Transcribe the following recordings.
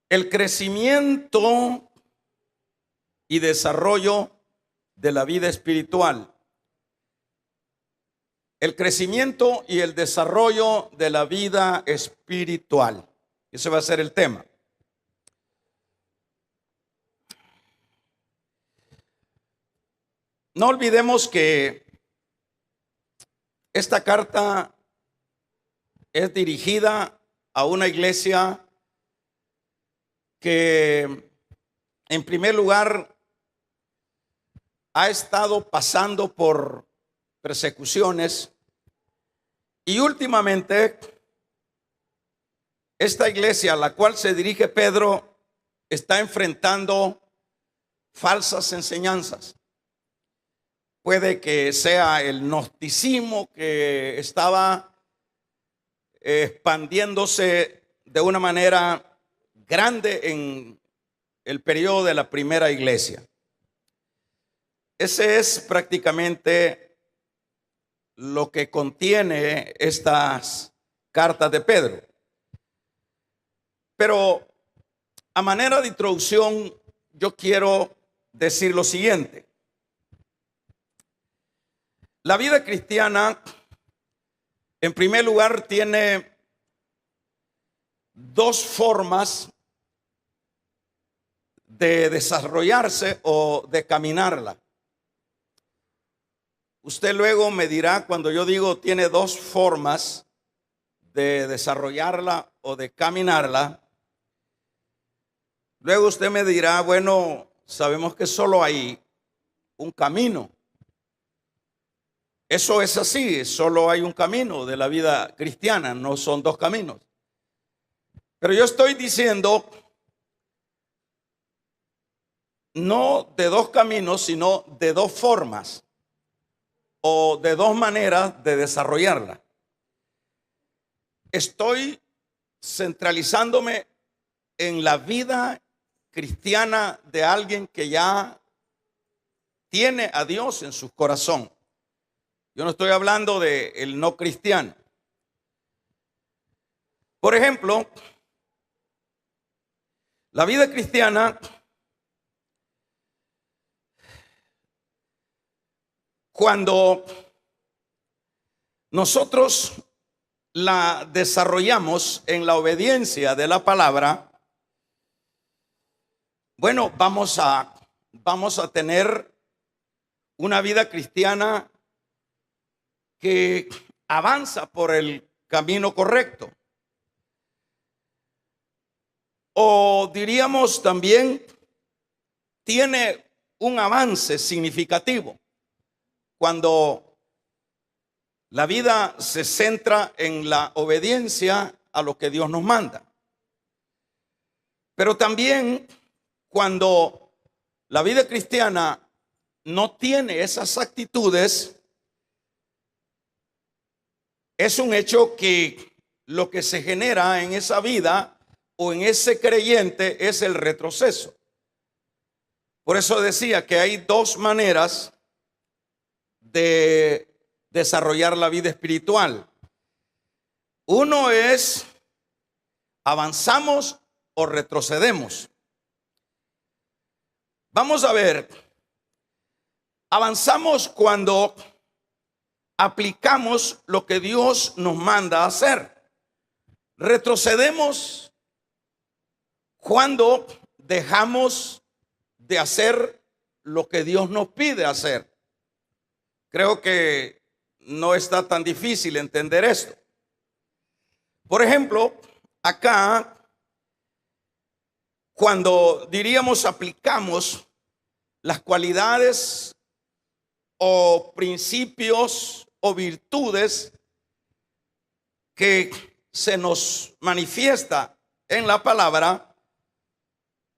El crecimiento y desarrollo de la vida espiritual. El crecimiento y el desarrollo de la vida espiritual. Ese va a ser el tema. No olvidemos que esta carta es dirigida a una iglesia que, en primer lugar, ha estado pasando por persecuciones y últimamente esta iglesia a la cual se dirige Pedro está enfrentando falsas enseñanzas. Puede que sea el gnosticismo que estaba expandiéndose de una manera grande en el periodo de la primera iglesia. Ese es prácticamente lo que contiene estas cartas de Pedro. Pero a manera de introducción, yo quiero decir lo siguiente. La vida cristiana, en primer lugar, tiene dos formas de desarrollarse o de caminarla. Usted luego me dirá, cuando yo digo tiene dos formas de desarrollarla o de caminarla, luego usted me dirá, bueno, sabemos que solo hay un camino. Eso es así, solo hay un camino de la vida cristiana, no son dos caminos. Pero yo estoy diciendo no de dos caminos, sino de dos formas o de dos maneras de desarrollarla. Estoy centralizándome en la vida cristiana de alguien que ya tiene a Dios en su corazón. Yo no estoy hablando de el no cristiano. Por ejemplo, la vida cristiana, cuando nosotros la desarrollamos en la obediencia de la palabra, bueno, vamos a tener una vida cristiana que avanza por el camino correcto. O diríamos también, tiene un avance significativo cuando la vida se centra en la obediencia a lo que Dios nos manda. Pero también cuando la vida cristiana no tiene esas actitudes, es un hecho que lo que se genera en esa vida o en ese creyente es el retroceso. Por eso decía que hay dos maneras de desarrollar la vida espiritual. Uno es avanzamos o retrocedemos. Vamos a ver, avanzamos cuando aplicamos lo que Dios nos manda a hacer. Retrocedemos cuando dejamos de hacer lo que Dios nos pide hacer. Creo que no está tan difícil entender esto. Por ejemplo, acá, cuando diríamos aplicamos las cualidades o principios o virtudes que se nos manifiesta en la palabra,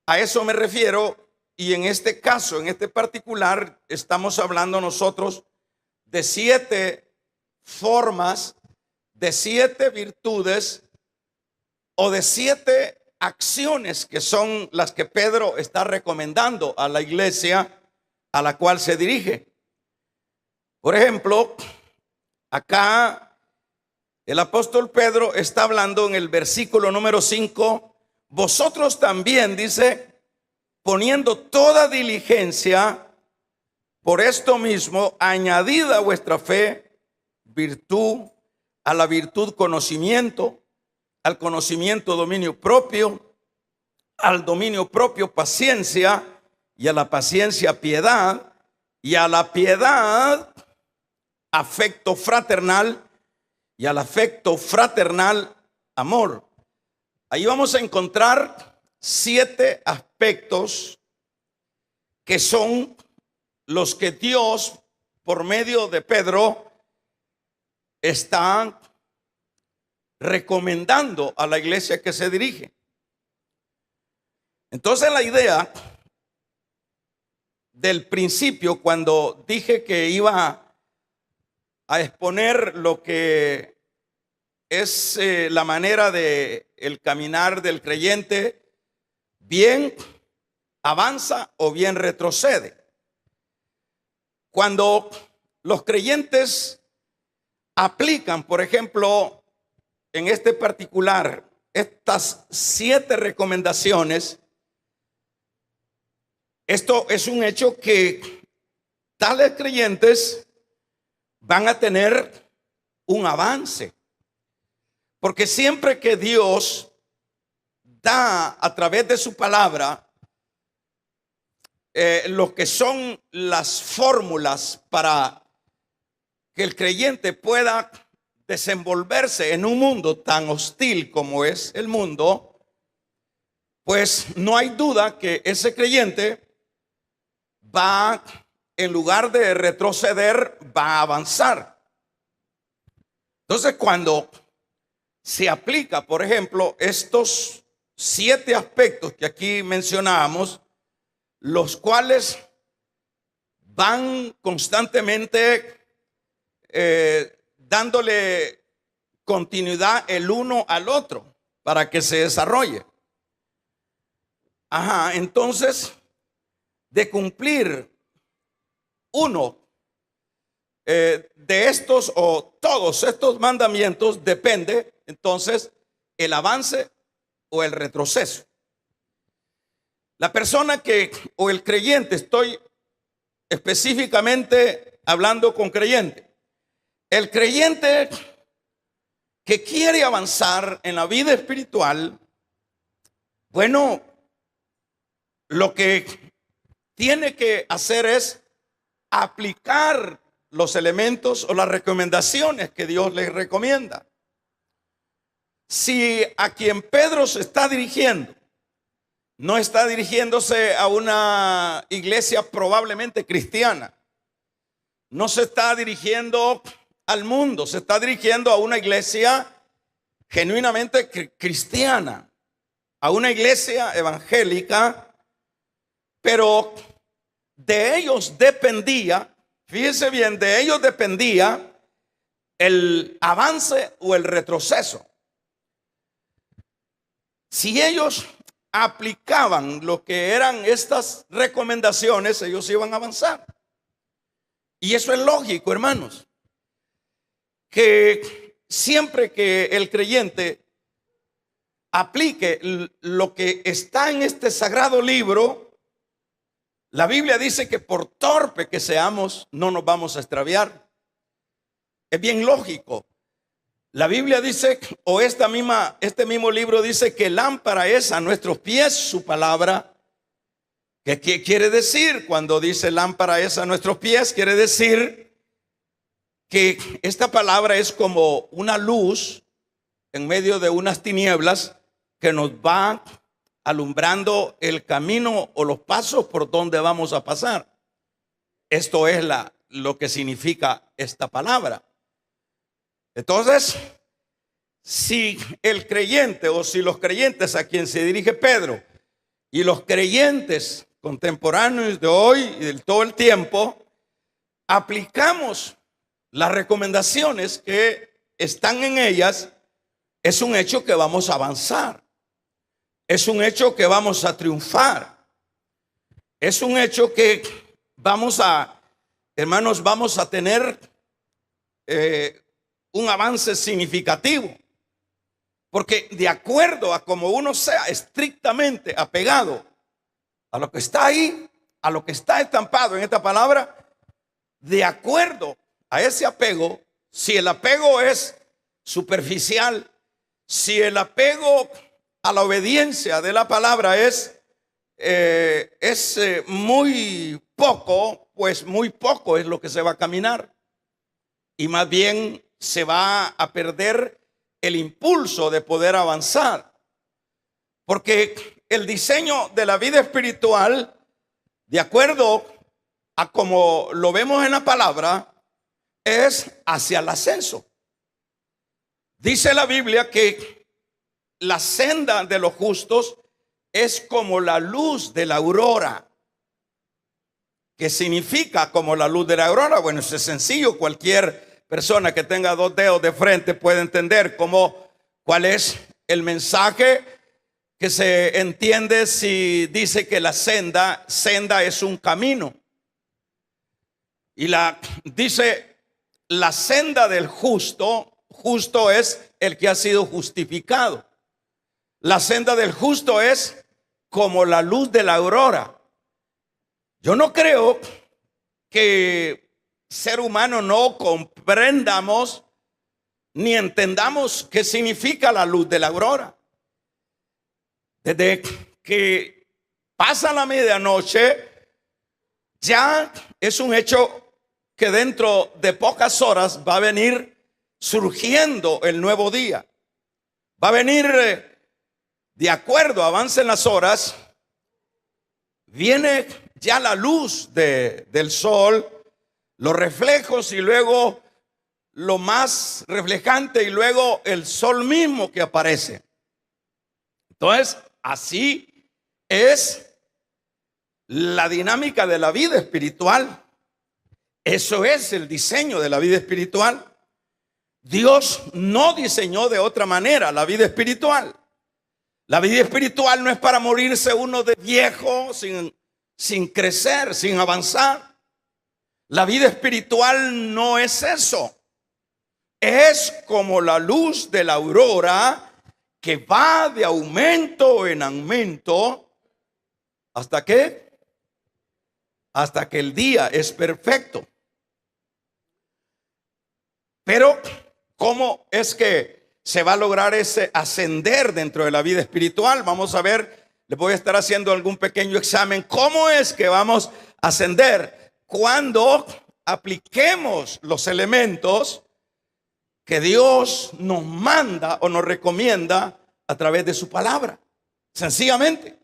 a eso me refiero. Y en este caso, en este particular, estamos hablando nosotros de 7 formas, de 7 virtudes o de 7 acciones que son las que Pedro está recomendando a la iglesia a la cual se dirige. Por ejemplo, acá el apóstol Pedro está hablando en el versículo número 5: vosotros también, dice, poniendo toda diligencia, por esto mismo, añadid a vuestra fe virtud, a la virtud conocimiento, al conocimiento dominio propio, al dominio propio paciencia, y a la paciencia piedad, y a la piedad afecto fraternal, y al afecto fraternal amor. Ahí vamos a encontrar 7 aspectos que son los que Dios, por medio de Pedro, está recomendando a la iglesia que se dirige. Entonces, la idea del principio, cuando dije que iba a exponer lo que es la manera de el caminar del creyente, bien avanza o bien retrocede. Cuando los creyentes aplican, por ejemplo, en este particular, estas 7 recomendaciones, esto es un hecho que tales creyentes van a tener un avance. Porque siempre que Dios da a través de su palabra lo que son las fórmulas para que el creyente pueda desenvolverse en un mundo tan hostil como es el mundo, pues no hay duda que ese creyente va, en lugar de retroceder, va a avanzar. Entonces, cuando se aplica, por ejemplo, estos 7 aspectos que aquí mencionamos, los cuales van constantemente dándole continuidad el uno al otro para que se desarrolle. Entonces, de cumplir uno de estos o todos estos mandamientos, depende entonces el avance o el retroceso. La persona que, o el creyente, estoy específicamente hablando con creyente. El creyente que quiere avanzar en la vida espiritual, bueno, lo que tiene que hacer es aplicar los elementos o las recomendaciones que Dios le recomienda. Si a quien Pedro se está dirigiendo no está dirigiéndose a una iglesia probablemente cristiana, no se está dirigiendo al mundo, se está dirigiendo a una iglesia genuinamente cristiana, a una iglesia evangélica, pero de ellos dependía, fíjense bien, de ellos dependía el avance o el retroceso. Si ellos aplicaban lo que eran estas recomendaciones, ellos iban a avanzar. Y eso es lógico, hermanos, que siempre que el creyente aplique lo que está en este sagrado libro, la Biblia dice que por torpe que seamos, no nos vamos a extraviar. Es bien lógico. La Biblia dice, o este mismo libro dice, que lámpara es a nuestros pies su palabra. ¿Qué quiere decir cuando dice lámpara es a nuestros pies? Quiere decir que esta palabra es como una luz en medio de unas tinieblas que nos va alumbrando el camino o los pasos por donde vamos a pasar. Esto es lo que significa esta palabra. Entonces, si el creyente o si los creyentes a quien se dirige Pedro y los creyentes contemporáneos de hoy y de todo el tiempo aplicamos las recomendaciones que están en ellas, es un hecho que vamos a avanzar. Es un hecho que vamos a triunfar. Es un hecho que hermanos, vamos a tener un avance significativo. Porque de acuerdo a como uno sea estrictamente apegado a lo que está ahí, a lo que está estampado en esta palabra, de acuerdo a ese apego, si el apego es superficial, si el apego a la obediencia de la palabra es muy poco, pues muy poco es lo que se va a caminar. Y más bien se va a perder el impulso de poder avanzar. Porque el diseño de la vida espiritual, de acuerdo a como lo vemos en la palabra, es hacia el ascenso. Dice la Biblia que la senda de los justos es como la luz de la aurora. ¿Qué significa como la luz de la aurora? Bueno, eso es sencillo. Cualquier persona que tenga dos dedos de frente puede entender cuál es el mensaje que se entiende si dice que la senda es un camino. Y dice la senda del justo es el que ha sido justificado. La senda del justo es como la luz de la aurora. Yo no creo que ser humano no comprendamos ni entendamos qué significa la luz de la aurora. Desde que pasa la medianoche, ya es un hecho que dentro de pocas horas va a venir surgiendo el nuevo día. Va a venir, de acuerdo, avancen las horas, viene ya la luz del sol, los reflejos y luego lo más reflejante y luego el sol mismo que aparece. Entonces, así es la dinámica de la vida espiritual. Eso es el diseño de la vida espiritual. Dios no diseñó de otra manera la vida espiritual. La vida espiritual no es para morirse uno de viejo sin crecer, sin avanzar. La vida espiritual no es eso. Es como la luz de la aurora que va de aumento en aumento. ¿Hasta qué? Hasta que el día es perfecto. Pero, ¿cómo es que se va a lograr ese ascender dentro de la vida espiritual? Vamos a ver, les voy a estar haciendo algún pequeño examen. ¿Cómo es que vamos a ascender? Cuando apliquemos los elementos que Dios nos manda o nos recomienda a través de su palabra. Sencillamente.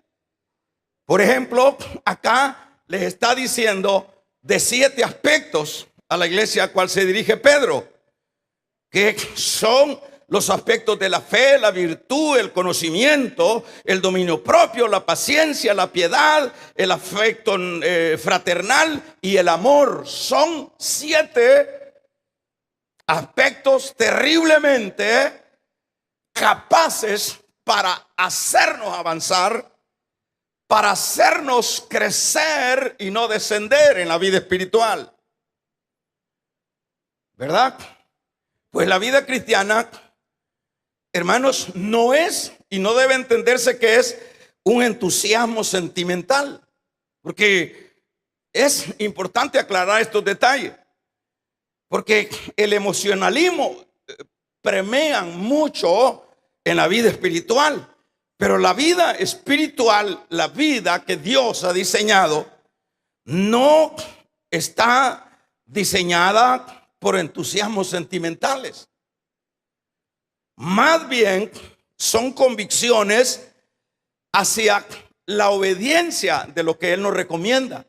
Por ejemplo, acá les está diciendo de 7 aspectos a la iglesia a cual se dirige Pedro, que son los aspectos de la fe, la virtud, el conocimiento, el dominio propio, la paciencia, la piedad, el afecto fraternal y el amor. Son 7 aspectos terriblemente capaces para hacernos avanzar, para hacernos crecer y no descender en la vida espiritual. ¿Verdad? Pues la vida cristiana, hermanos, no es y no debe entenderse que es un entusiasmo sentimental, porque es importante aclarar estos detalles, porque el emocionalismo permea mucho en la vida espiritual, pero la vida espiritual, la vida que Dios ha diseñado, no está diseñada por entusiasmos sentimentales. Más bien son convicciones hacia la obediencia de lo que Él nos recomienda.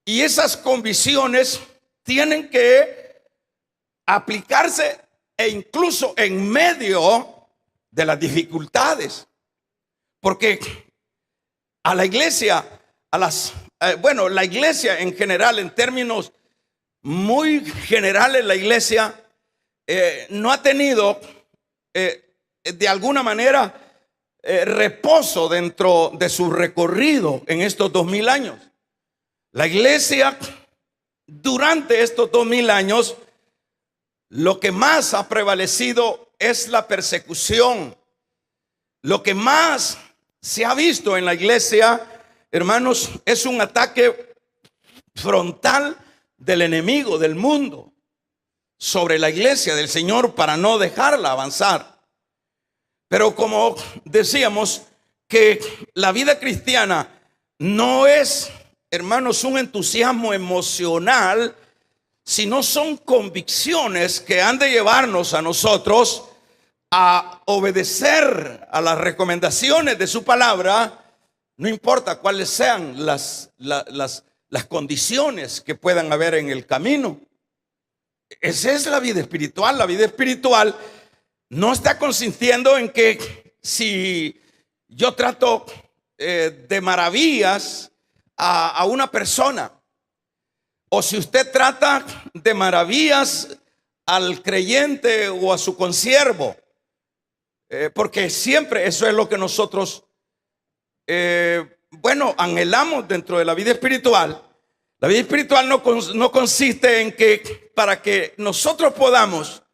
Y esas convicciones tienen que aplicarse e incluso en medio de las dificultades. Porque a la iglesia, la iglesia en general, en términos muy generales, la iglesia no ha tenido de alguna manera reposo dentro de su recorrido en estos 2000 años. La iglesia durante estos 2000 años lo que más ha prevalecido es la persecución, lo que más se ha visto en la iglesia, hermanos, es un ataque frontal del enemigo, del mundo, sobre la iglesia del Señor para no dejarla avanzar. Pero como decíamos, que la vida cristiana no es, hermanos, un entusiasmo emocional, sino son convicciones que han de llevarnos a nosotros a obedecer a las recomendaciones de su palabra, no importa cuáles sean las condiciones que puedan haber en el camino. Esa es la vida espiritual. La vida espiritual no está consistiendo en que si yo trato de maravillas a una persona, o si usted trata de maravillas al creyente o a su consiervo, porque siempre eso es lo que nosotros anhelamos dentro de la vida espiritual. La vida espiritual no consiste en que para que nosotros podamos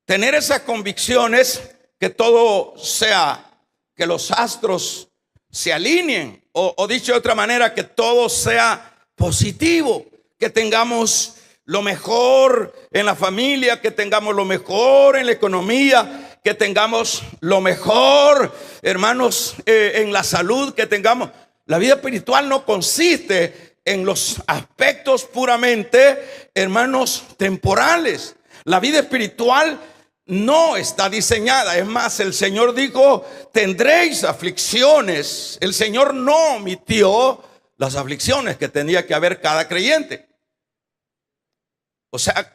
tener esas convicciones, que todo sea, que los astros se alineen, o dicho de otra manera, que todo sea positivo, que tengamos lo mejor en la familia, que tengamos lo mejor en la economía, que tengamos lo mejor, hermanos, en la salud, que tengamos. La vida espiritual no consiste en los aspectos puramente, hermanos, temporales. La vida espiritual no está diseñada. Es más, el Señor dijo: tendréis aflicciones. El Señor no omitió las aflicciones que tenía que haber cada creyente. O sea,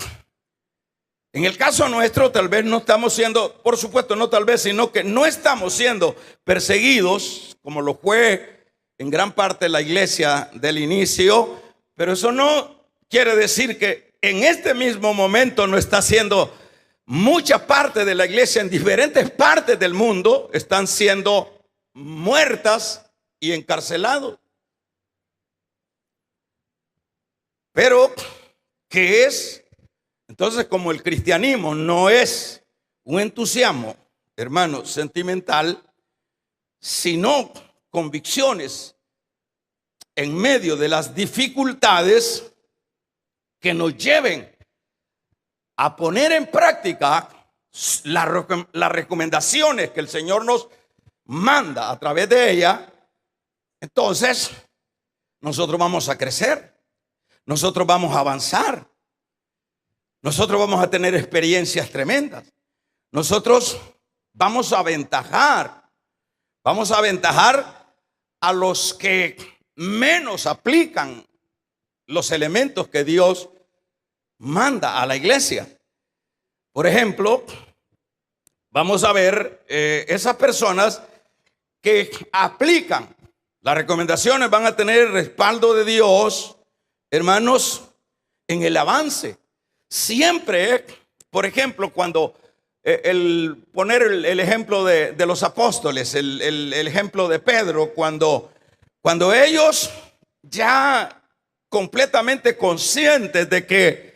en el caso nuestro, tal vez no estamos siendo, por supuesto, no tal vez, sino que no estamos siendo perseguidos como lo fue en gran parte de la iglesia del inicio. Pero eso no quiere decir que en este mismo momento no está siendo. Mucha parte de la iglesia en diferentes partes del mundo están siendo muertas y encarcelados. Pero, ¿qué es? Entonces, como el cristianismo no es un entusiasmo, hermano, sentimental, sino convicciones en medio de las dificultades que nos lleven a poner en práctica las recomendaciones que el Señor nos manda a través de ella, entonces nosotros vamos a crecer, nosotros vamos a avanzar, nosotros vamos a tener experiencias tremendas, nosotros vamos a aventajar a los que menos aplican los elementos que Dios manda a la iglesia. Por ejemplo, vamos a ver esas personas que aplican las recomendaciones, van a tener el respaldo de Dios, hermanos, en el avance. Siempre, por ejemplo, cuando poner el ejemplo de los apóstoles, el ejemplo de Pedro, cuando ellos ya completamente conscientes de que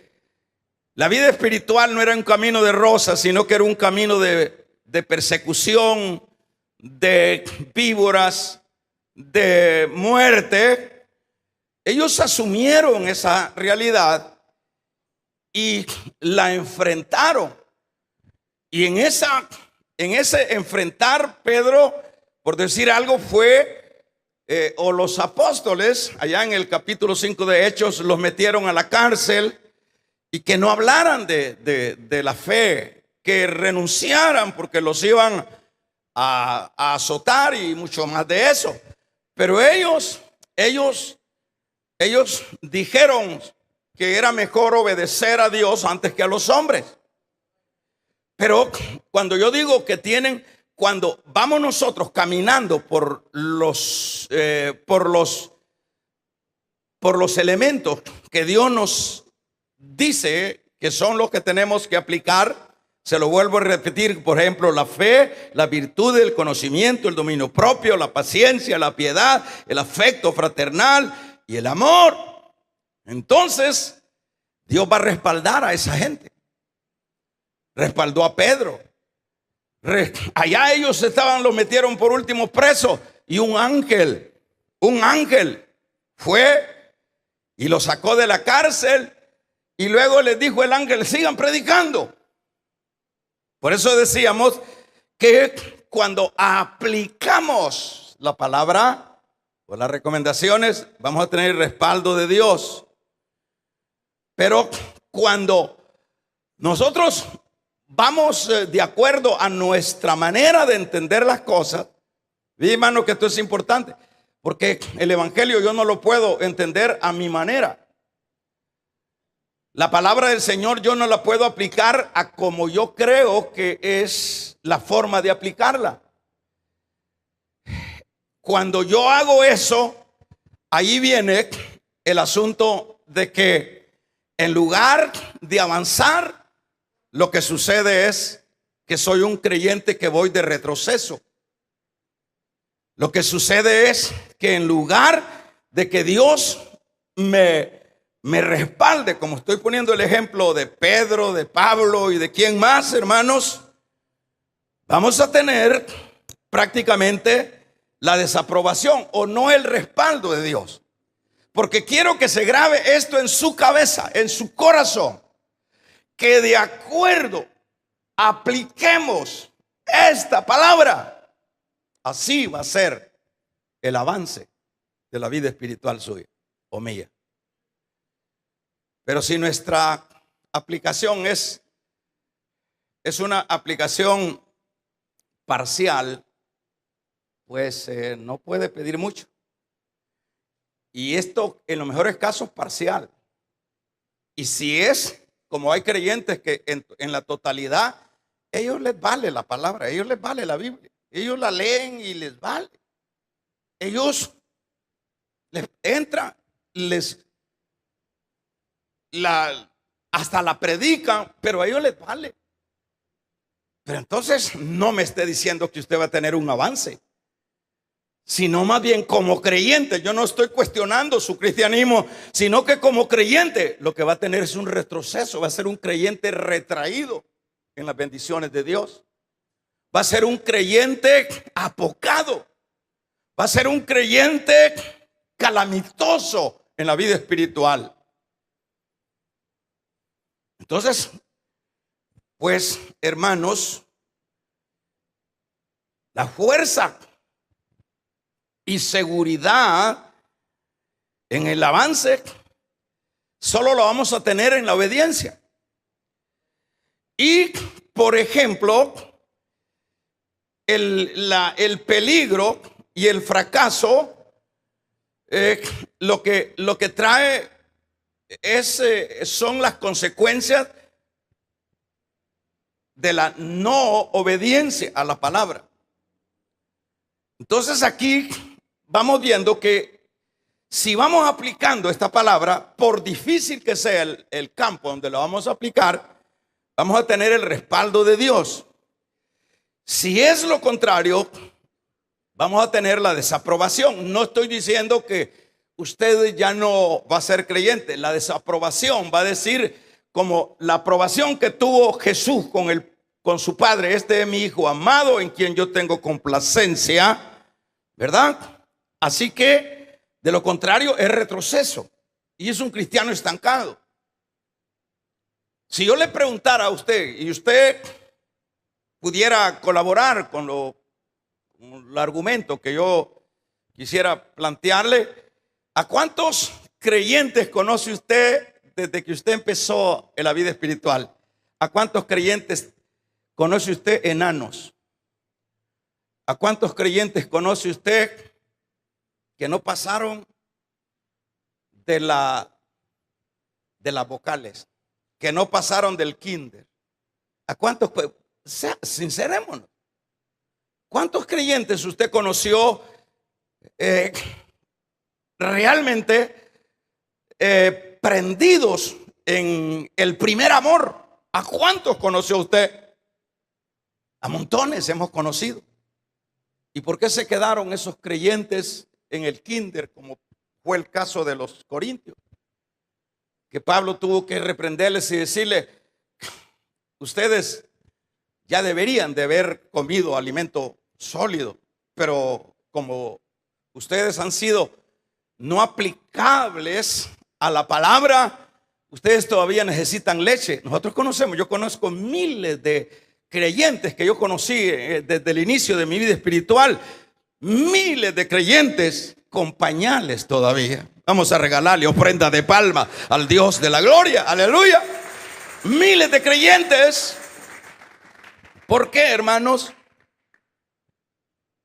la vida espiritual no era un camino de rosas, sino que era un camino de persecución, de víboras, de muerte. Ellos asumieron esa realidad y la enfrentaron. Y en ese enfrentar, Pedro, por decir algo, fue, o los apóstoles, allá en el capítulo 5 de Hechos, los metieron a la cárcel. Y que no hablaran de la fe, que renunciaran porque los iban a azotar y mucho más de eso. Pero ellos dijeron que era mejor obedecer a Dios antes que a los hombres. Pero cuando yo digo que cuando vamos nosotros caminando por los elementos que Dios nos dice que son los que tenemos que aplicar, se lo vuelvo a repetir, por ejemplo, la fe, la virtud, el conocimiento, el dominio propio, la paciencia, la piedad, el afecto fraternal y el amor. Entonces, Dios va a respaldar a esa gente. Respaldó a Pedro, Allá ellos los metieron por último preso, y un ángel fue y lo sacó de la cárcel, y luego les dijo el ángel: sigan predicando. Por eso decíamos que cuando aplicamos la palabra o las recomendaciones, vamos a tener el respaldo de Dios. Pero cuando nosotros vamos de acuerdo a nuestra manera de entender las cosas, vi, hermano, que esto es importante, porque el evangelio yo no lo puedo entender a mi manera. La palabra del Señor yo no la puedo aplicar a como yo creo que es la forma de aplicarla. Cuando yo hago eso, ahí viene el asunto de que en lugar de avanzar, lo que sucede es que soy un creyente que voy de retroceso. Lo que sucede es que en lugar de que Dios me respalde, como estoy poniendo el ejemplo de Pedro, de Pablo y de quién más, hermanos, vamos a tener prácticamente la desaprobación o no el respaldo de Dios. Porque quiero que se grabe esto en su cabeza, en su corazón, que de acuerdo apliquemos esta palabra, así va a ser el avance de la vida espiritual suya o mía. Pero si nuestra aplicación es una aplicación parcial, pues no puede pedir mucho. Y esto en los mejores casos parcial. Y si es como hay creyentes que en la totalidad, ellos les vale la palabra, ellos les vale la Biblia, ellos la leen y les vale. Ellos les entra, hasta la predican, pero a ellos les vale. Pero entonces no me esté diciendo que usted va a tener un avance, sino más bien como creyente. Yo no estoy cuestionando su cristianismo, sino que como creyente lo que va a tener es un retroceso. Va a ser un creyente retraído en las bendiciones de Dios. Va a ser un creyente apocado. Va a ser un creyente calamitoso en la vida espiritual. Entonces, pues, hermanos, la fuerza y seguridad en el avance solo lo vamos a tener en la obediencia. Y, por ejemplo, el peligro y el fracaso, lo que trae son las consecuencias de la no obediencia a la palabra. Entonces aquí vamos viendo que si vamos aplicando esta palabra, por difícil que sea el campo donde lo vamos a aplicar, vamos a tener el respaldo de Dios. Si es lo contrario, vamos a tener la desaprobación. No estoy diciendo que usted ya no va a ser creyente. La desaprobación va a decir, como la aprobación que tuvo Jesús con su Padre: este es mi Hijo amado en quien yo tengo complacencia, ¿verdad? Así que de lo contrario es retroceso y es un cristiano estancado. Si yo le preguntara a usted y usted pudiera colaborar con el argumento que yo quisiera plantearle, ¿a cuántos creyentes conoce usted desde que usted empezó en la vida espiritual? ¿A cuántos creyentes conoce usted enanos? ¿A cuántos creyentes conoce usted que no pasaron de las vocales, que no pasaron del kinder? ¿A cuántos? Pues, sincerémonos. ¿Cuántos creyentes usted conoció realmente prendidos en el primer amor? ¿A cuántos conoció usted? A montones hemos conocido. ¿Y por qué se quedaron esos creyentes en el kinder, como fue el caso de los corintios? Que Pablo tuvo que reprenderles y decirle: ustedes ya deberían de haber comido alimento sólido, pero como ustedes han sido no aplicables a la palabra, ustedes todavía necesitan leche. Yo conozco miles de creyentes que yo conocí desde el inicio de mi vida espiritual, miles de creyentes con pañales todavía. Vamos a regalarle ofrenda de palma al Dios de la gloria, aleluya. Miles de creyentes. ¿Por qué, hermanos?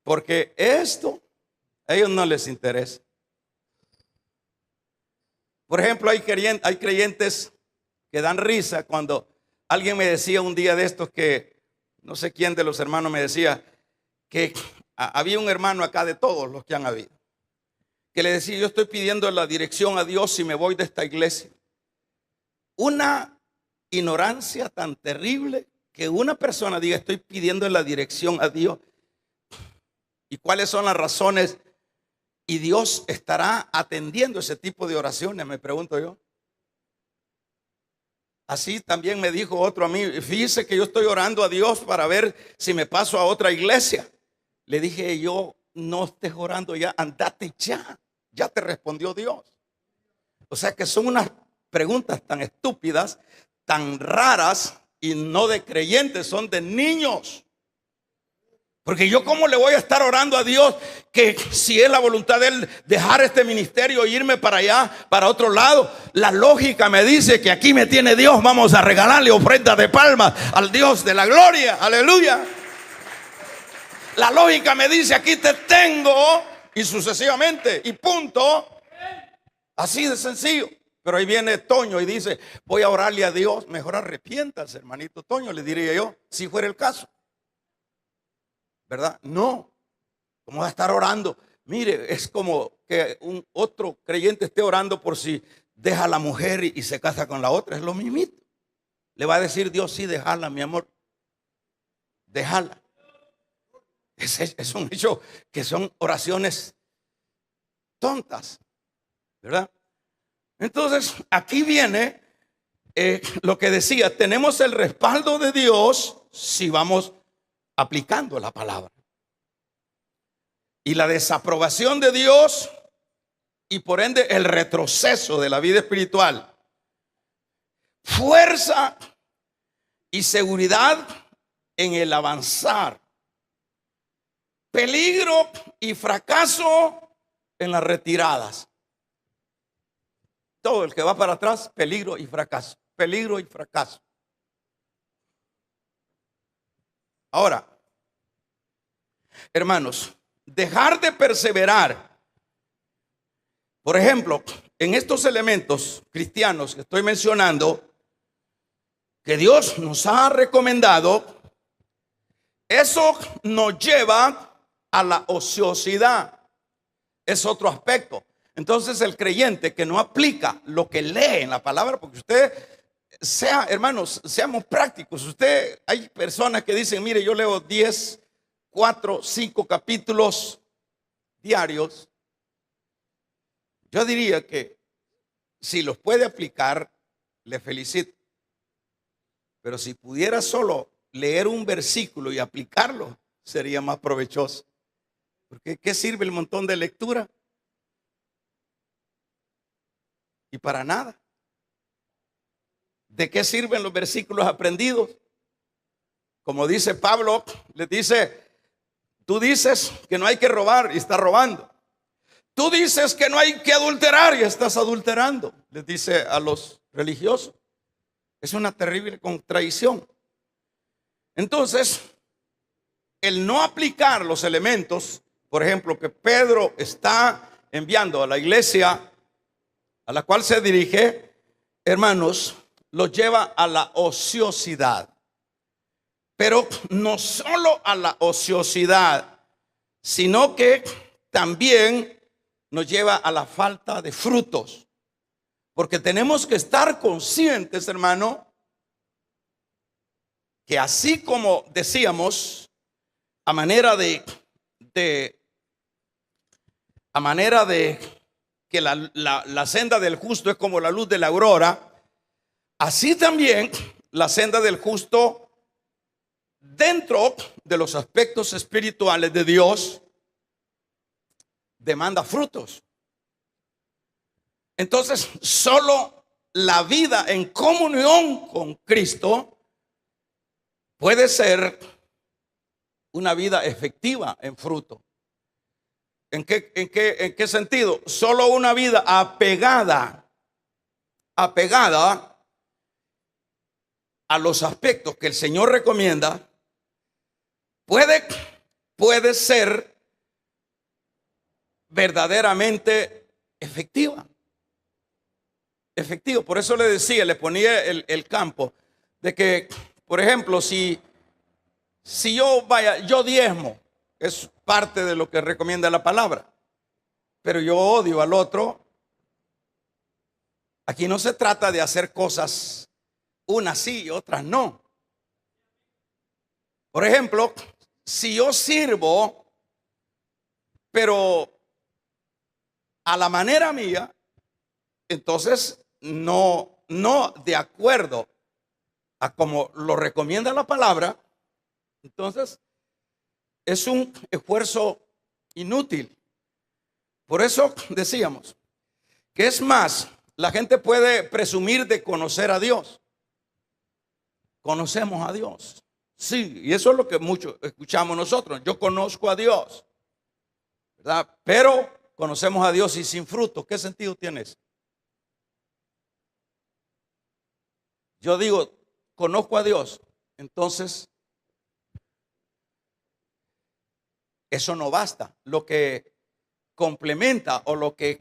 Porque esto a ellos no les interesa. Por ejemplo, hay creyentes que dan risa cuando alguien me decía un día de estos que, no sé quién de los hermanos me decía, que había un hermano acá de todos los que han habido, que le decía: yo estoy pidiendo la dirección a Dios si me voy de esta iglesia. Una ignorancia tan terrible que una persona diga: estoy pidiendo la dirección a Dios. ¿Y cuáles son las razones? ¿Y Dios estará atendiendo ese tipo de oraciones? Me pregunto yo. Así también me dijo otro a mí: fíjese que yo estoy orando a Dios para ver si me paso a otra iglesia. Le dije yo: no estés orando ya, andate ya. Ya te respondió Dios. O sea que son unas preguntas tan estúpidas, tan raras, y no de creyentes, son de niños. Porque yo, ¿cómo le voy a estar orando a Dios que si es la voluntad de Él dejar este ministerio e irme para allá, para otro lado? La lógica me dice que aquí me tiene Dios. Vamos a regalarle ofrenda de palmas al Dios de la gloria, aleluya. La lógica me dice: aquí te tengo, y sucesivamente, y punto. Así de sencillo. Pero ahí viene Toño y dice: voy a orarle a Dios. Mejor arrepiéntase, hermanito Toño, le diría yo, si fuera el caso, ¿verdad? No. ¿Cómo va a estar orando? Mire, es como que un otro creyente esté orando por si deja a la mujer y se casa con la otra. Es lo mismito. Le va a decir Dios: sí, déjala, mi amor, déjala. Es un hecho que son oraciones tontas, ¿verdad? Entonces, aquí viene lo que decía: tenemos el respaldo de Dios si vamos aplicando la palabra. Y la desaprobación de Dios, y por ende el retroceso de la vida espiritual, fuerza y seguridad en el avanzar, peligro y fracaso en las retiradas. Todo el que va para atrás, peligro y fracaso, peligro y fracaso. Ahora, hermanos, dejar de perseverar, por ejemplo, en estos elementos cristianos que estoy mencionando, que Dios nos ha recomendado, eso nos lleva a la ociosidad. Es otro aspecto. Entonces, el creyente que no aplica lo que lee en la palabra, porque usted hermanos, seamos prácticos. Hay personas que dicen: mire, yo leo 10, 4, 5 capítulos diarios. Yo diría que si los puede aplicar, le felicito. Pero si pudiera solo leer un versículo y aplicarlo, sería más provechoso. Porque ¿qué sirve el montón de lectura? Y para nada. ¿De qué sirven los versículos aprendidos? Como dice Pablo, les dice: tú dices que no hay que robar y estás robando. Tú dices que no hay que adulterar y estás adulterando. Les dice a los religiosos. Es una terrible contradicción. Entonces, el no aplicar los elementos, por ejemplo, que Pedro está enviando a la iglesia a la cual se dirige, hermanos, los lleva a la ociosidad. Pero no solo a la ociosidad, sino que también nos lleva a la falta de frutos. Porque tenemos que estar conscientes, hermano, que así como decíamos, a manera de que la senda del justo es como la luz de la aurora, así también la senda del justo dentro de los aspectos espirituales de Dios, demanda frutos. Entonces, solo la vida en comunión con Cristo puede ser una vida efectiva en fruto. ¿En qué sentido? Solo una vida apegada a los aspectos que el Señor recomienda puede ser verdaderamente efectiva. Por eso le decía, le ponía el campo de que, por ejemplo, si yo diezmo, es parte de lo que recomienda la palabra, pero yo odio al otro. Aquí no se trata de hacer cosas unas sí y otras no. Por ejemplo, si yo sirvo, pero a la manera mía, entonces no de acuerdo a como lo recomienda la palabra, entonces es un esfuerzo inútil. Por eso decíamos que es más, la gente puede presumir de conocer a Dios. Conocemos a Dios. Sí, y eso es lo que mucho escuchamos nosotros. Yo conozco a Dios, ¿verdad? Pero conocemos a Dios y sin fruto. ¿Qué sentido tiene eso? Yo digo, conozco a Dios, entonces eso no basta. Lo que complementa o lo que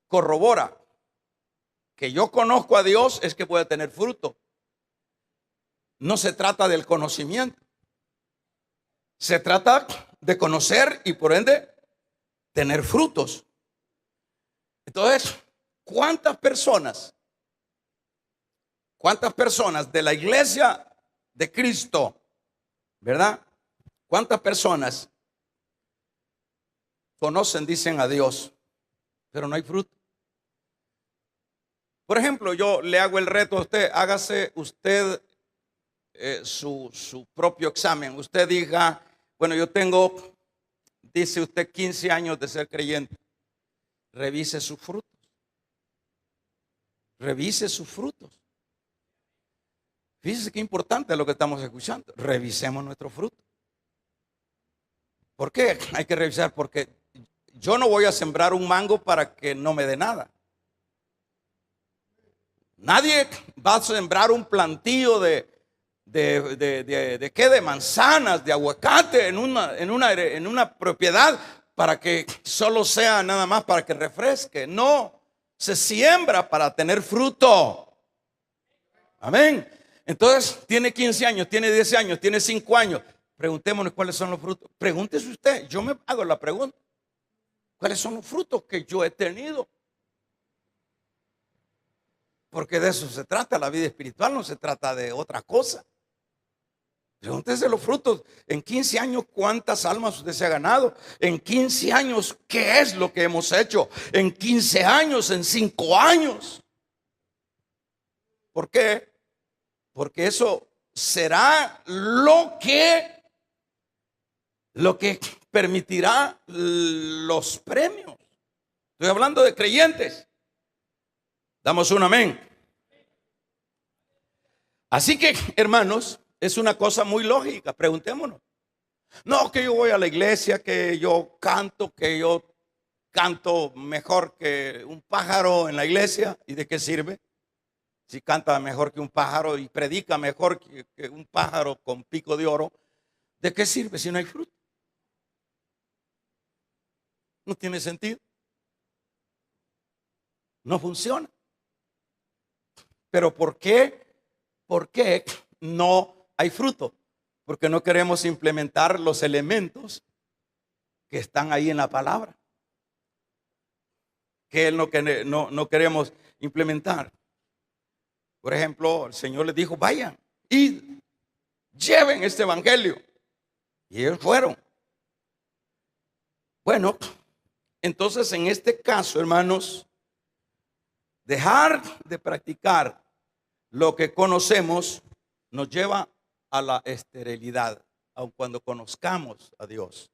corrobora que yo conozco a Dios es que puede tener fruto. No se trata del conocimiento. Se trata de conocer y por ende tener frutos. Entonces, ¿cuántas personas de la iglesia de Cristo, verdad? ¿Cuántas personas conocen, dicen a Dios, pero no hay fruto? Por ejemplo, yo le hago el reto a usted, hágase usted su propio examen. Usted diga, bueno, yo tengo, dice usted, 15 años de ser creyente. Revise sus frutos. Revise sus frutos. Fíjese qué importante es lo que estamos escuchando. Revisemos nuestro fruto. ¿Por qué hay que revisar? Porque yo no voy a sembrar un mango para que no me dé nada. Nadie va a sembrar un plantío de manzanas, de aguacate en una propiedad para que solo sea nada más para que refresque. No, se siembra para tener fruto. Amén. Entonces, tiene 15 años, tiene 10 años, tiene 5 años. Preguntémonos cuáles son los frutos. Pregúntese usted, yo me hago la pregunta. ¿Cuáles son los frutos que yo he tenido? Porque de eso se trata, la vida espiritual no se trata de otra cosa. Pregúntese los frutos. En 15 años, ¿cuántas almas usted se ha ganado? En 15 años, ¿qué es lo que hemos hecho? En 15 años, en 5 años. ¿Por qué? Porque eso será lo que permitirá los premios. Estoy hablando de creyentes. Damos un amén. Así que, hermanos, es una cosa muy lógica. Preguntémonos. No, que yo voy a la iglesia, que yo canto mejor que un pájaro en la iglesia. ¿Y de qué sirve? Si canta mejor que un pájaro y predica mejor que un pájaro con pico de oro, ¿de qué sirve si no hay fruto? No tiene sentido. No funciona. Pero ¿por qué? ¿Por qué no hay fruto? Porque no queremos implementar los elementos que están ahí en la palabra. Que no queremos implementar. Por ejemplo, el Señor les dijo, vayan y lleven este evangelio. Y ellos fueron. Bueno, entonces en este caso, hermanos, dejar de practicar lo que conocemos nos lleva a la esterilidad, aun cuando conozcamos a Dios.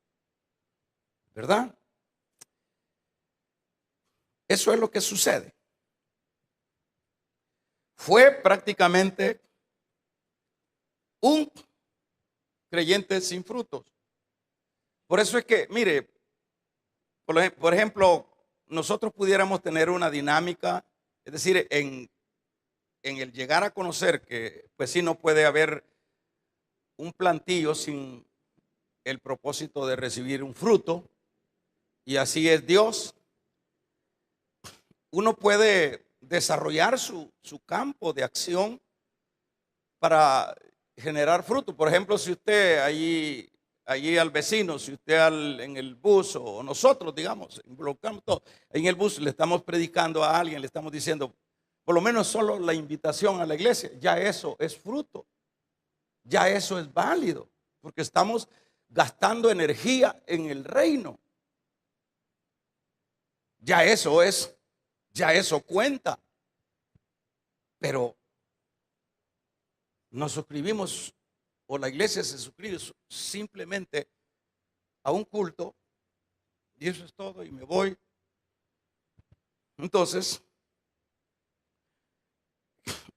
¿Verdad? Eso es lo que sucede. Fue prácticamente un creyente sin frutos. Por eso es que, mire, por ejemplo, nosotros pudiéramos tener una dinámica, es decir, en el llegar a conocer que, pues sí, no puede haber un plantillo sin el propósito de recibir un fruto, y así es Dios. Uno puede desarrollar su campo de acción para generar fruto. Por ejemplo, si usted allí al vecino, si usted en el bus, o nosotros, digamos, involucramos todo, en el bus le estamos predicando a alguien, le estamos diciendo, por lo menos solo la invitación a la iglesia, ya eso es fruto, ya eso es válido, porque estamos gastando energía en el reino. Ya eso cuenta. Pero nos suscribimos, o la iglesia se suscribe simplemente a un culto, y eso es todo, y me voy. Entonces,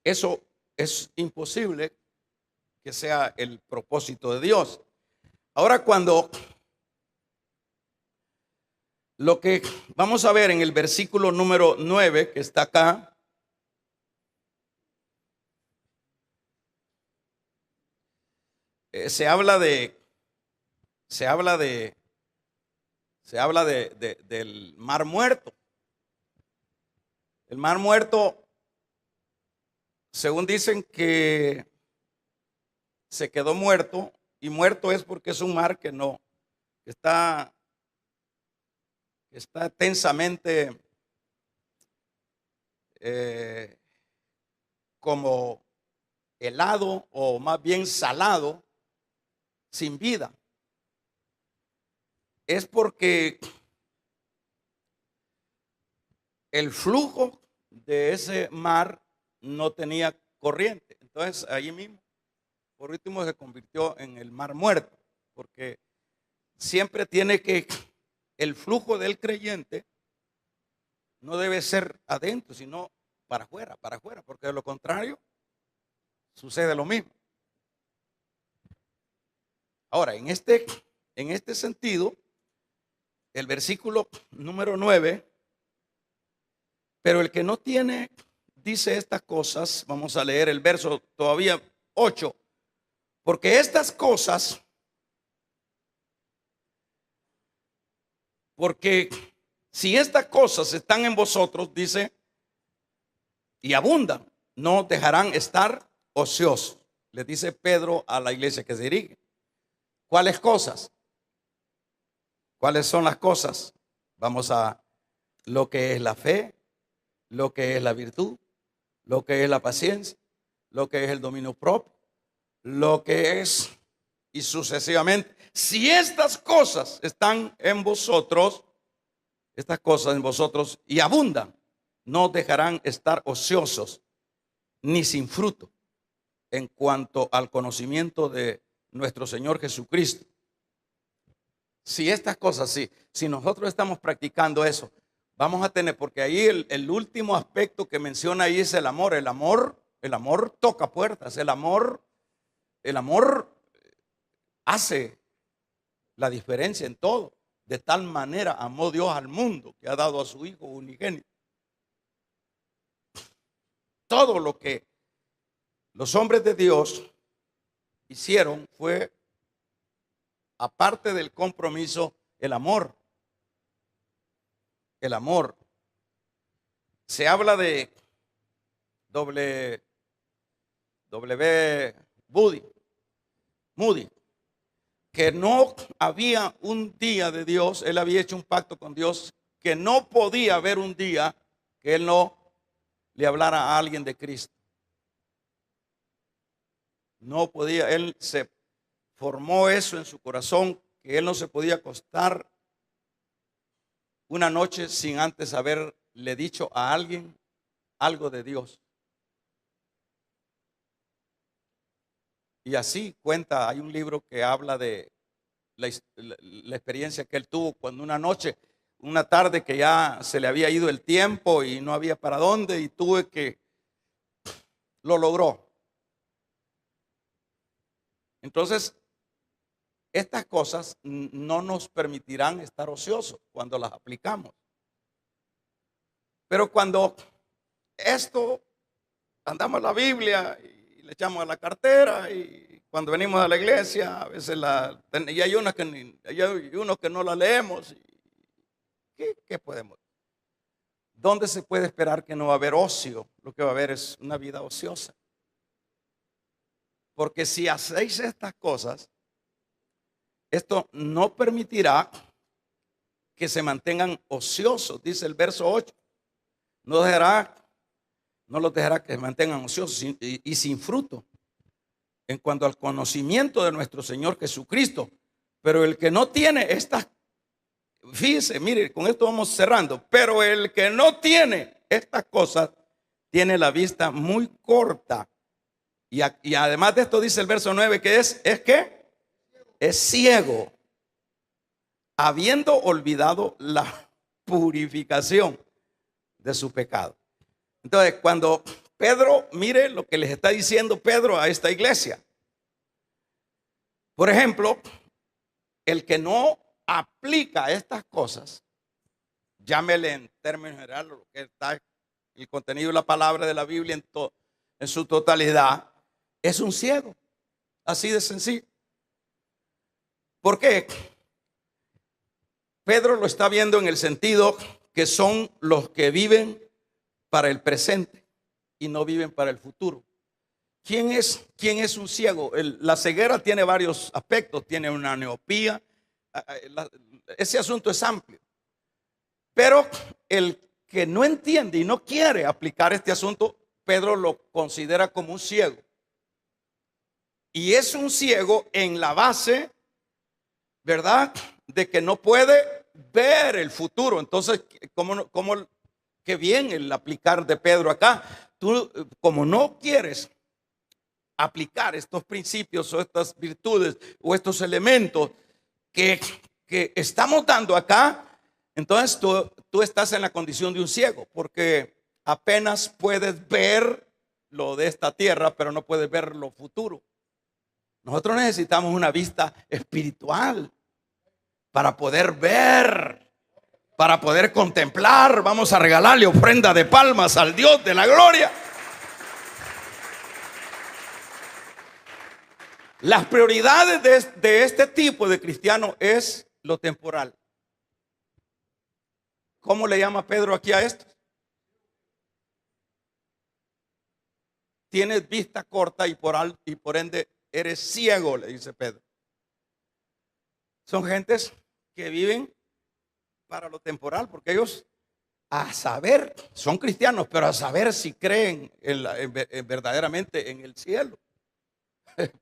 eso es imposible que sea el propósito de Dios. Ahora, cuando lo que vamos a ver en el versículo número 9 que está acá, se habla del mar muerto. El mar muerto, según dicen que se quedó muerto, y muerto es porque es un mar que no está tensamente como helado, o más bien salado, sin vida. Es porque el flujo de ese mar no tenía corriente. Entonces allí mismo, por último, se convirtió en el mar muerto, porque siempre tiene que, el flujo del creyente no debe ser adentro, sino para afuera, porque de lo contrario sucede lo mismo. Ahora, en este sentido, el versículo número 9, pero el que no tiene, dice estas cosas, vamos a leer el verso todavía 8, porque estas cosas, porque si estas cosas están en vosotros, dice, y abundan, no dejarán estar ociosos. Le dice Pedro a la iglesia que se dirige. ¿Cuáles cosas? ¿Cuáles son las cosas? Vamos a lo que es la fe, lo que es la virtud, lo que es la paciencia, lo que es el dominio propio, lo que es, y sucesivamente. Si estas cosas están en vosotros, y abundan, no dejarán estar ociosos ni sin fruto en cuanto al conocimiento de nuestro Señor Jesucristo. Si estas cosas, si nosotros estamos practicando eso, vamos a tener, porque ahí el último aspecto que menciona ahí es el amor. El amor toca puertas. El amor hace la diferencia en todo. De tal manera amó Dios al mundo que ha dado a su Hijo unigénito. Todo lo que los hombres de Dios hicieron fue, aparte del compromiso, el amor. El amor. Se habla de W. Moody, que no había un día de Dios, él había hecho un pacto con Dios, que no podía haber un día que él no le hablara a alguien de Cristo. No podía, él se formó eso en su corazón, que él no se podía acostar una noche sin antes haberle dicho a alguien algo de Dios. Y así cuenta, hay un libro que habla de la experiencia que él tuvo cuando una noche, una tarde que ya se le había ido el tiempo y no había para dónde y lo logró. Entonces, estas cosas no nos permitirán estar ociosos cuando las aplicamos. Pero cuando esto andamos a la Biblia y le echamos a la cartera y cuando venimos a la iglesia a veces y hay unos que no la leemos. ¿Qué podemos? ¿Dónde se puede esperar que no va a haber ocio? Lo que va a haber es una vida ociosa. Porque si hacéis estas cosas, esto no permitirá que se mantengan ociosos, dice el verso 8. No los dejará que se mantengan ociosos y sin fruto en cuanto al conocimiento de nuestro Señor Jesucristo. Pero el que no tiene estas, fíjese, mire, con esto vamos cerrando. Pero el que no tiene estas cosas tiene la vista muy corta. Y además de esto dice el verso 9 que es que es ciego, habiendo olvidado la purificación de su pecado. Entonces, cuando Pedro, mire lo que les está diciendo Pedro a esta iglesia. Por ejemplo, el que no aplica estas cosas, llámele en términos generales lo que está el contenido de la palabra de la Biblia en su totalidad, es un ciego. Así de sencillo. ¿Por qué? Pedro lo está viendo en el sentido que son los que viven para el presente y no viven para el futuro. ¿Quién es un ciego? La ceguera tiene varios aspectos, tiene una miopía, ese asunto es amplio. Pero el que no entiende y no quiere aplicar este asunto, Pedro lo considera como un ciego. Y es un ciego en la base, ¿verdad?, de que no puede ver el futuro. Entonces, qué bien el aplicar de Pedro acá. Tú, como no quieres aplicar estos principios o estas virtudes o estos elementos que estamos dando acá, entonces tú estás en la condición de un ciego, porque apenas puedes ver lo de esta tierra, pero no puedes ver lo futuro. Nosotros necesitamos una vista espiritual para poder ver, para poder contemplar. Vamos a regalarle ofrenda de palmas al Dios de la gloria. Las prioridades de este tipo de cristiano es lo temporal. ¿Cómo le llama Pedro aquí a esto? Tienes vista corta y por ende eres ciego, le dice Pedro. Son gentes que viven para lo temporal, porque ellos a saber, son cristianos, pero a saber si creen verdaderamente en el cielo.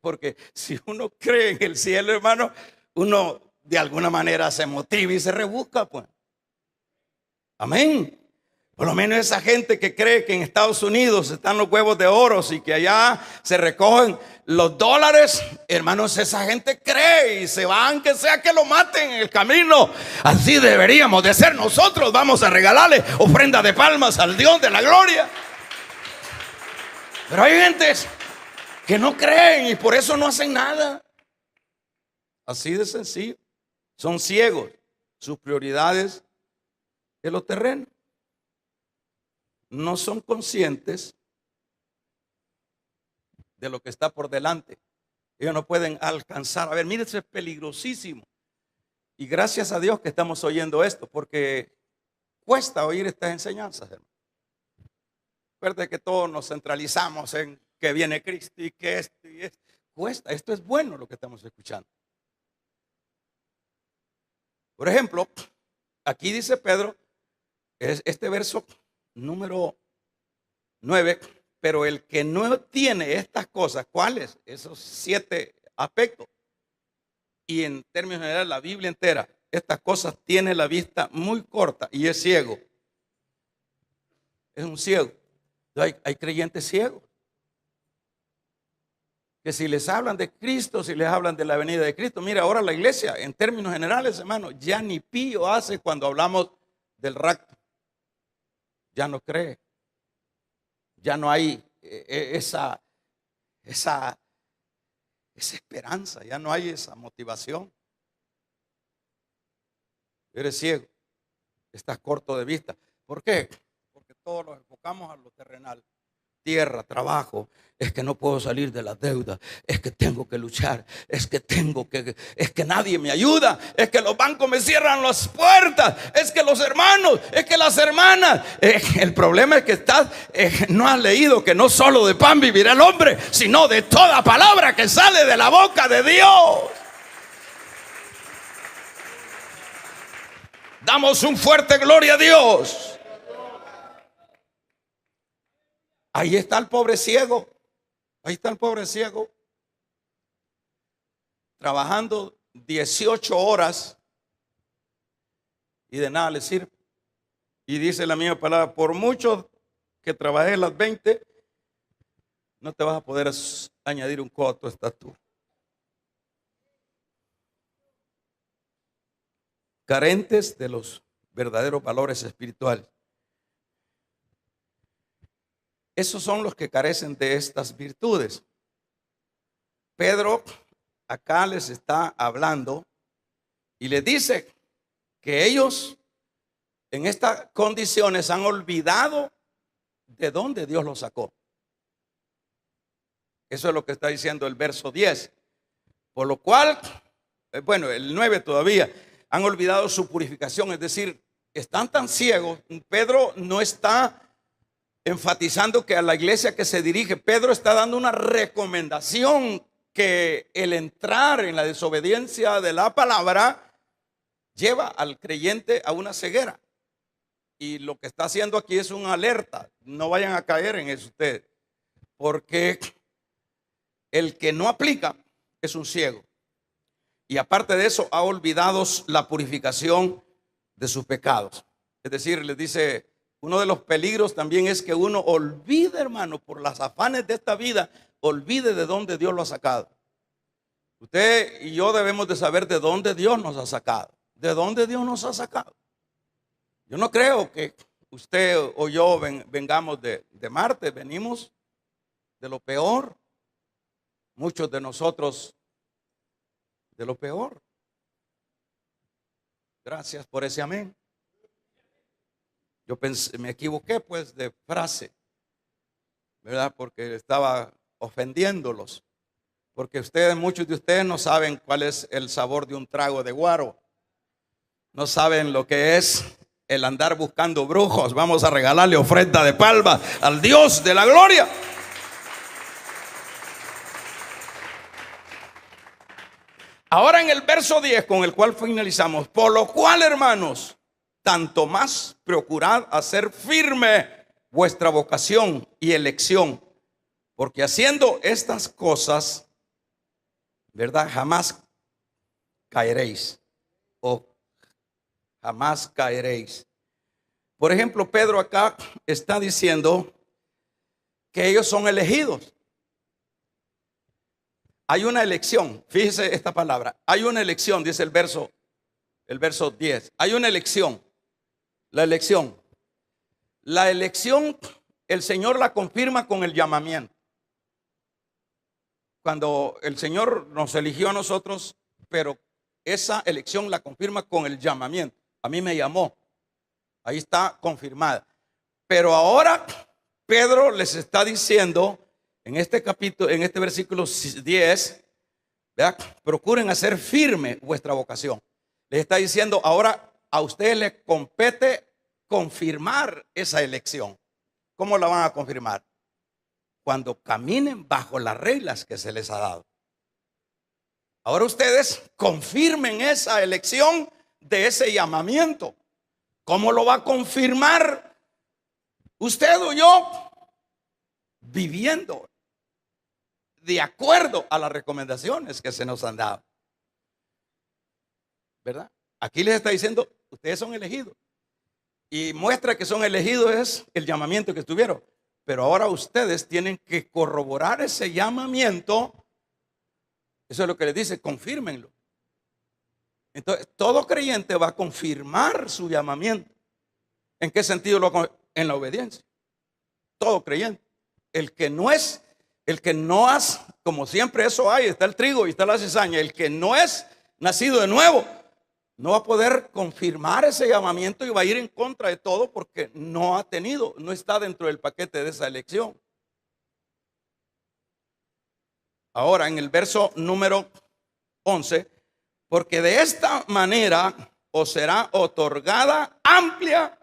Porque si uno cree en el cielo, hermano, uno de alguna manera se motiva y se rebusca, pues. Amén. Por lo menos esa gente que cree que en Estados Unidos están los huevos de oro y que allá se recogen los dólares, hermanos, esa gente cree y se va, aunque sea que lo maten en el camino. Así deberíamos de ser nosotros. Vamos a regalarle ofrenda de palmas al Dios de la gloria. Pero hay gentes que no creen y por eso no hacen nada. Así de sencillo. Son ciegos. Sus prioridades es lo terreno. No son conscientes de lo que está por delante. Ellos no pueden alcanzar. A ver, mire, eso es peligrosísimo. Y gracias a Dios que estamos oyendo esto, porque cuesta oír estas enseñanzas, hermano. Recuerde que todos nos centralizamos en que viene Cristo y que esto y esto. Cuesta, esto es bueno lo que estamos escuchando. Por ejemplo, aquí dice Pedro, este verso número 9, pero el que no tiene estas cosas, ¿cuáles? Esos 7 aspectos. Y en términos generales, la Biblia entera, estas cosas tiene la vista muy corta y es ciego. Es un ciego. Hay creyentes ciegos que si les hablan de Cristo, si les hablan de la venida de Cristo, mira, ahora la iglesia, en términos generales, hermano, ya ni pío hace cuando hablamos del rapto. Ya no cree. Ya no hay esa esperanza, ya no hay esa motivación. Eres ciego, estás corto de vista. ¿Por qué? Porque todos nos enfocamos a lo terrenal. Tierra, trabajo, es que no puedo salir de las deudas, es que tengo que luchar, es que nadie me ayuda, es que los bancos me cierran las puertas, es que los hermanos, es que las hermanas. El problema es que no has leído que no solo de pan vivirá el hombre, sino de toda palabra que sale de la boca de Dios. Damos un fuerte gloria a Dios. Ahí está el pobre ciego. Ahí está el pobre ciego. Trabajando 18 horas y de nada le sirve. Y dice la misma palabra: por mucho que trabajes las 20, no te vas a poder añadir un codo a tu estatura. Carentes de los verdaderos valores espirituales. Esos son los que carecen de estas virtudes. Pedro acá les está hablando y les dice que ellos en estas condiciones han olvidado de dónde Dios los sacó. Eso es lo que está diciendo el verso 10. Por lo cual, bueno, el 9 todavía, han olvidado su purificación. Es decir, están tan ciegos. Pedro no está enfatizando que a la iglesia que se dirige, Pedro está dando una recomendación, que el entrar en la desobediencia de la palabra lleva al creyente a una ceguera. Y lo que está haciendo aquí es una alerta. No vayan a caer en eso ustedes, porque el que no aplica es un ciego. Y aparte de eso, ha olvidado la purificación de sus pecados. Es decir, les dice, uno de los peligros también es que uno olvide, hermano, por las afanes de esta vida, olvide de dónde Dios lo ha sacado. Usted y yo debemos de saber de dónde Dios nos ha sacado. ¿De dónde Dios nos ha sacado? Yo no creo que usted o yo vengamos de Marte, venimos de lo peor. Muchos de nosotros de lo peor. Gracias por ese amén. Yo pensé, me equivoqué pues de frase, ¿verdad? Porque estaba ofendiéndolos. Porque muchos de ustedes no saben cuál es el sabor de un trago de guaro. No saben lo que es el andar buscando brujos. Vamos a regalarle ofrenda de palma al Dios de la gloria. Ahora en el verso 10, con el cual finalizamos: por lo cual, hermanos, tanto más procurad hacer firme vuestra vocación y elección, porque haciendo estas cosas, ¿verdad?, jamás caeréis, o jamás caeréis. Por ejemplo, Pedro acá está diciendo que ellos son elegidos. Hay una elección. Fíjese esta palabra: hay una elección, dice el verso 10. Hay una elección. La elección, el Señor la confirma con el llamamiento. Cuando el Señor nos eligió a nosotros, pero esa elección la confirma con el llamamiento. A mí me llamó. Ahí está confirmada. Pero ahora Pedro les está diciendo en este capítulo, en este versículo 10, ¿verdad?, procuren hacer firme vuestra vocación. Les está diciendo ahora a ustedes les compete confirmar esa elección. ¿Cómo la van a confirmar? Cuando caminen bajo las reglas que se les ha dado. Ahora ustedes confirmen esa elección de ese llamamiento. ¿Cómo lo va a confirmar usted o yo? Viviendo de acuerdo a las recomendaciones que se nos han dado, ¿verdad? Aquí les está diciendo, ustedes son elegidos. Y muestra que son elegidos es el llamamiento que tuvieron. Pero ahora ustedes tienen que corroborar ese llamamiento Eso es lo que le dice, confírmenlo. Entonces, todo creyente va a confirmar su llamamiento. ¿En qué sentido? En la obediencia. Todo creyente. El que no has, como siempre eso hay, está el trigo y está la cizaña. El que no es nacido de nuevo, no va a poder confirmar ese llamamiento y va a ir en contra de todo porque no está dentro del paquete de esa elección. Ahora, en el verso número 11, porque de esta manera os será otorgada amplia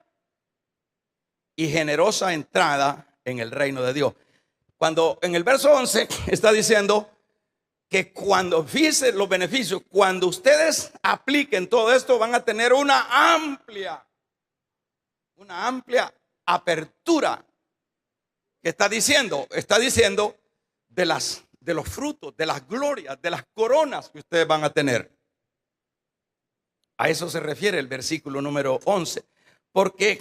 y generosa entrada en el reino de Dios. Cuando en el verso 11 está diciendo que cuando, fíjense los beneficios, cuando ustedes apliquen todo esto van a tener una amplia apertura. ¿Qué está diciendo? Está diciendo de los frutos, de las glorias, de las coronas que ustedes van a tener. A eso se refiere el versículo número 11. Porque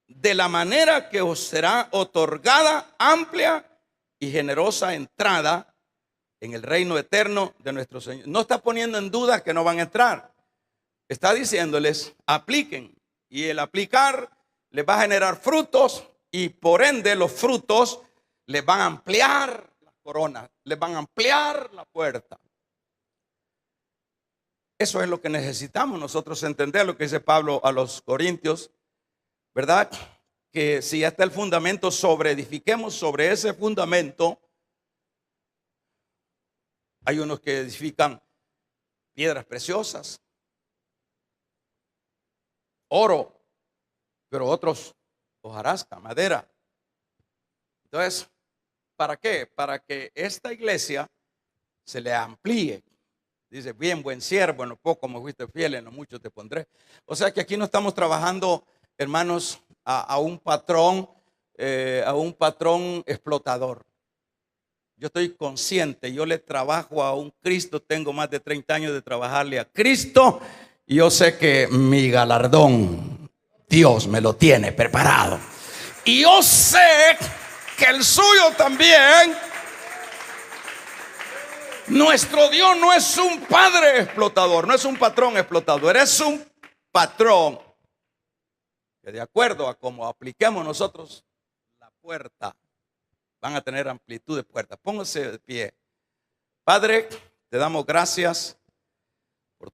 de la manera que os será otorgada amplia y generosa entrada en el reino eterno de nuestro Señor. No está poniendo en duda que no van a entrar. Está diciéndoles, apliquen. Y el aplicar les va a generar frutos y por ende los frutos les van a ampliar las coronas, les van a ampliar la puerta. Eso es lo que necesitamos nosotros entender, lo que dice Pablo a los Corintios, ¿verdad? Que si ya está el fundamento, edifiquemos sobre ese fundamento. Hay unos que edifican piedras preciosas, oro, pero otros hojarasca, madera. Entonces, ¿para qué? Para que esta iglesia se le amplíe. Dice, bien, buen siervo, en lo poco me fuiste fiel, en lo mucho te pondré. O sea que aquí no estamos trabajando, hermanos, a un patrón explotador. Yo estoy consciente, yo le trabajo a un Cristo, tengo más de 30 años de trabajarle a Cristo y yo sé que mi galardón Dios me lo tiene preparado. Y yo sé que el suyo también. Nuestro Dios no es un padre explotador, no es un patrón explotador, es un patrón que de acuerdo a cómo apliquemos nosotros la puerta, van a tener amplitud de puertas. Pónganse de pie. Padre, te damos gracias